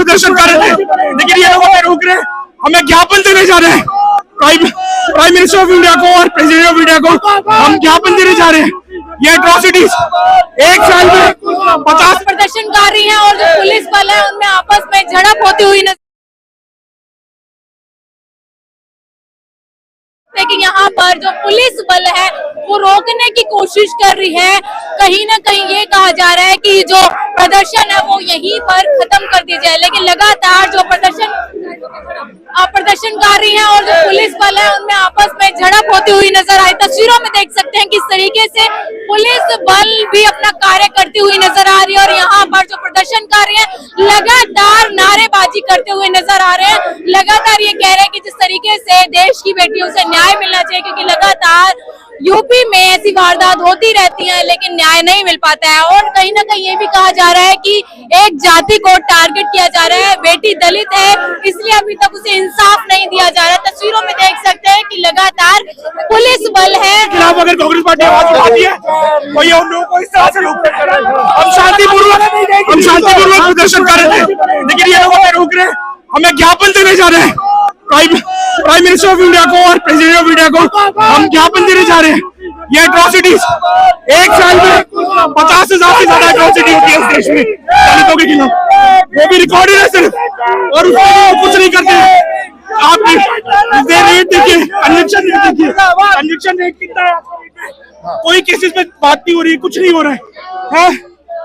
प्रदर्शन कर रहे थे, लेकिन ये लोग हमें रोक रहे हैं, हमें ज्ञापन देने जा रहे हैं प्राइम मिनिस्टर ऑफ इंडिया को और प्रेसिडेंट ऑफ इंडिया को हम ज्ञापन देने जा रहे हैं। ये एट्रोसिटीज एक साल में 50 प्रदर्शनकारी हैं और जो पुलिस बल है उनमें आपस में झड़प होती हुई नजर, लेकिन यहाँ पर जो पुलिस बल है वो रोकने की कोशिश कर रही है। कहीं ना कहीं ये कहा जा रहा है कि जो प्रदर्शन है वो यहीं पर खत्म कर दिया जाए, लेकिन लगातार जो प्रदर्शनकारी हैं और जो पुलिस बल है उनमें आपस में झड़प होती हुई नजर आई। तस्वीरों में देख सकते हैं किस तरीके से पुलिस बल भी अपना कार्य करती हुई नजर आ रही है और यहाँ पर जो प्रदर्शनकारी हैं लगातार नारेबाजी करते हुए नजर आ रहे हैं। लगातार ये कह रहे हैं कि जिस तरीके से देश की बेटियों से न्याय मिलना चाहिए, क्योंकि लगातार यूपी में ऐसी वारदात होती रहती है लेकिन न्याय नहीं मिल पाता है। और कहीं ना कहीं ये भी कहा जा रहा है कि एक जाति को टारगेट किया जा रहा है, बेटी दलित है इसलिए अभी तक उसे इंसाफ नहीं दिया जा रहा है। तस्वीरों में देख सकते हैं कि लगातार पुलिस बल है खिलाफ अगर कांग्रेस पार्टी आवाज उठाती है तो ये उन लोगों को इस तरह से रोकते हैं। हम शांतिपूर्वक प्रदर्शन कर रहे थे, लेकिन ये लोग हमें रोक रहे हैं, हमें ज्ञापन देने जा रहे हैं प्राइम मिनिस्टर ऑफ इंडिया को और प्रेसिडेंट ऑफ इंडिया को हम ज्ञापन देने जा रहे हैं। ये एट्रोसिटीज एक साल में 50,000 से ज्यादा एट्रोसिटी होती है इस देश में दलितों के खिलाफ, वो भी रिकॉर्डेड है सिर्फ, और उसको कुछ नहीं करते हैं। आप रेट देखिए, कन्विक्शन रेट कितना है, कोई केसेस में बात नहीं हो रही है, कुछ नहीं हो रहा है।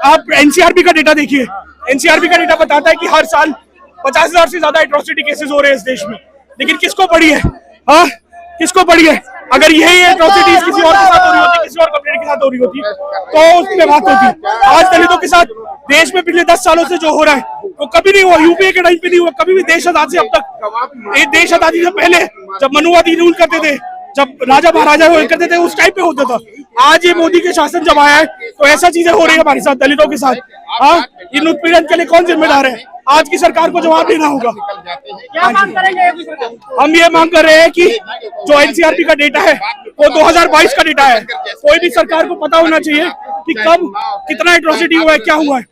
आप एनसीआरबी का डेटा देखिए, एनसीआरबी का डेटा बताता है कि हर साल 50,000 से ज्यादा एट्रोसिटी केसेस हो रहे हैं इस देश में, लेकिन किसको पड़ी है? हाँ, किसको पड़ी है? अगर यही एट्रोसिटीज किसी और के साथ हो रही होती, किसी और कम्युनिटी के साथ हो रही होती तो उस पर बात होती। आज दलितों के साथ देश में पिछले 10 सालों से जो हो रहा है वो कभी नहीं हुआ, यूपीए के टाइम पे नहीं हुआ, कभी भी देश आजादी से अब तक, देश आजादी से पहले जब मनुवादी रूल करते थे, जब राजा महाराजा हुआ करते थे उस टाइम पे होता था। आज ये मोदी के शासन जब आया है तो ऐसा चीजें हो रही है हमारे साथ, दलितों के साथ। हाँ, इन उत्पीड़न के लिए कौन जिम्मेदार है? आज की सरकार को जवाब देना होगा। क्या मांग करेंगे? हम ये मांग कर रहे हैं कि जो एनसीआरबी का डेटा है वो 2022 का डेटा है, कोई भी सरकार को पता होना चाहिए कि कब कितना एट्रोसिटी हुआ है, क्या हुआ है।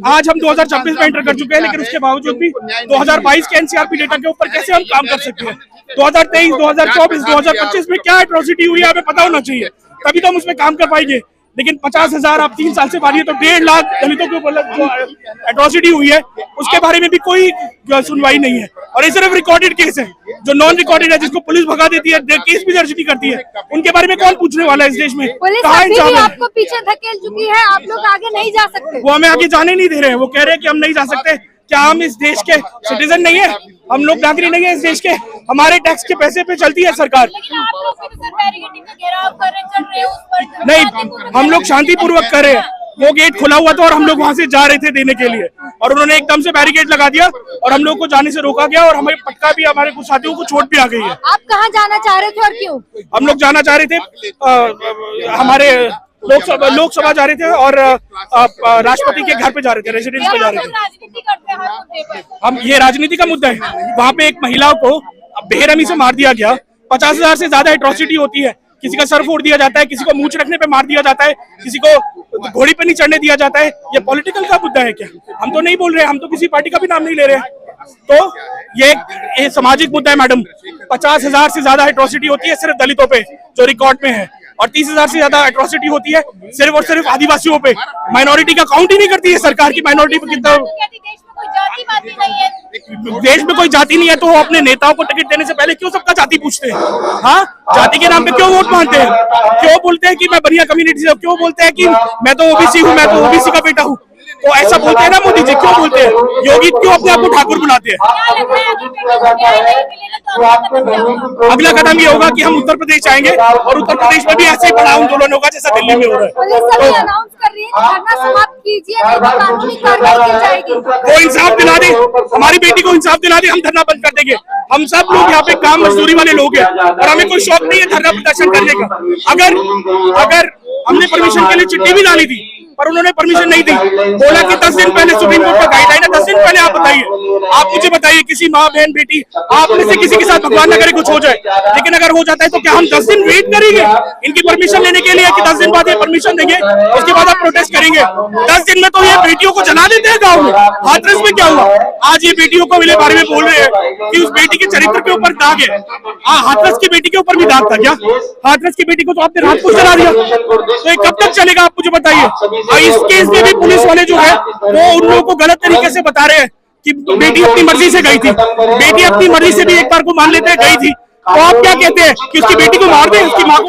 आज हम 2026 में एंटर कर चुके हैं, लेकिन उसके बावजूद भी 2022 के एनसीआरबी डेटा के ऊपर कैसे हम काम कर सकते हैं? 2023, 2024, 2025 में क्या एट्रोसिटी हुई है हमें पता होना चाहिए, तभी तो हम उसमें काम कर पाएंगे। लेकिन 50,000 आप 3 साल से मानिए तो 1.5 लाख दलितों के ऊपर जो एट्रोसिटी हुई है उसके बारे में भी कोई सुनवाई नहीं है, और ये सिर्फ रिकॉर्डेड केस है। जो नॉन रिकॉर्डेड है, जिसको पुलिस भगा देती है, केस भी दर्ज नहीं करती है, उनके बारे में कौन पूछने वाला है इस देश में? पुलिस अभी भी आपको पीछे धकेल चुकी है, आप लोग आगे नहीं जा सकते। वो हमें आगे जाने नहीं दे रहे हैं, वो कह रहे हैं कि हम नहीं जा सकते। क्या हम इस देश के सिटीजन नहीं है? हम लोग नागरिक नहीं है इस देश के? हमारे टैक्स के पैसे पे चलती है सरकार। नहीं, हम लोग शांतिपूर्वक कर रहे हैं, वो गेट खुला हुआ था और हम लोग वहां से जा रहे थे देने के लिए, और उन्होंने एकदम से बैरिकेड लगा दिया और हम लोग को जाने से रोका गया, और हमें पटका भी, हमारे कुछ साथियों को चोट भी आ गई है। आप कहाँ जाना चाह रहे थे और क्यों? हम लोग जाना चाह रहे थे, हमारे लोकसभा जा रहे थे और राष्ट्रपति के घर पे जा रहे थे, रेजिडेंस पे जा रहे थे। राजनीति करते हैं हम, ये राजनीति का मुद्दा है। वहाँ पे एक महिला को बेरहमी से मार दिया गया, 50,000 से ज्यादा एट्रोसिटी होती है, किसी का सर फोड़ दिया जाता है, किसी को मूंछ रखने पे मार दिया जाता है, किसी को घोड़ी पे नहीं चढ़ने दिया जाता है। ये पॉलिटिकल का मुद्दा है क्या? हम तो नहीं बोल रहे, हम तो किसी पार्टी का भी नाम नहीं ले रहे। तो ये सामाजिक मुद्दा है मैडम। 50,000 से ज्यादा एट्रोसिटी होती है सिर्फ दलितों पे जो रिकॉर्ड में है, और 30,000 से ज्यादा एट्रोसिटी होती है सिर्फ और सिर्फ आदिवासियों पे। माइनॉरिटी का काउंट ही नहीं करती है सरकार की माइनॉरिटी पे कितना। देश में कोई जाति नहीं है तो वो अपने नेताओं को टिकट देने से पहले क्यों सबका जाति पूछते हैं? हाँ, जाति के नाम पे क्यों वोट मांगते हैं? क्यों बोलते हैं कि मैं बनिया कम्युनिटी से, क्यों बोलते हैं कि मैं तो ओबीसी हूँ, मैं तो ओबीसी का बेटा हूँ? तो ऐसा बोलते हैं ना मोदी जी, क्यों बोलते हैं? योगी क्यों अपने आप को ठाकुर बुलाते हैं? अगला कदम ये होगा कि हम उत्तर प्रदेश आएंगे और उत्तर प्रदेश में भी ऐसे ही बड़ा आंदोलन होगा जैसा दिल्ली में हो रहा है। वो इंसाफ दिला दे, हमारी बेटी को इंसाफ दिला दे, हम धरना बंद कर देंगे। हम सब लोग यहाँ पे काम मजदूरी वाले लोग हैं और हमें कोई शौक नहीं है धरना प्रदर्शन करने का। अगर हमने परमिशन के लिए चिट्ठी भी डाली थी पर उन्होंने परमिशन नहीं दी, बोला कि 10 दिन पहले सुप्रीम कोर्ट का गाइडलाइन है, 10 दिन पहले आप बताइए। आप मुझे बताइए, किसी माँ बहन बेटी आप में से किसी के साथ भगवान न करे कुछ हो जाए, लेकिन अगर हो जाता है तो क्या हम 10 दिन वेट करेंगे इनकी परमिशन लेने के लिए कि 10 दिन बाद ये परमिशन देंगे, उसके बाद आप प्रोटेस्ट करेंगे? 10 दिन में तो ये बेटियों को जला देते हैं गाँव में। हाथरस में क्या हुआ? आज ये बेटियों को मिले बारे में बोल रहे हैं कि उस बेटी के चरित्र के ऊपर दाग है। हाथरस की बेटी के ऊपर भी दाग था क्या? हाथरस की बेटी को तो आपने रात को जला दिया, तो ये कब तक चलेगा आप मुझे बताइए। इस केस में भी पुलिस वाले जो है वो उन लोगों को गलत तरीके से बता रहे हैं कि बेटी अपनी मर्जी से गई थी। बेटी अपनी मर्जी से भी एक बार को मान लेते हैं गई थी, तो आप क्या कहते हैं कि उसकी बेटी को मार दें, उसकी माँ को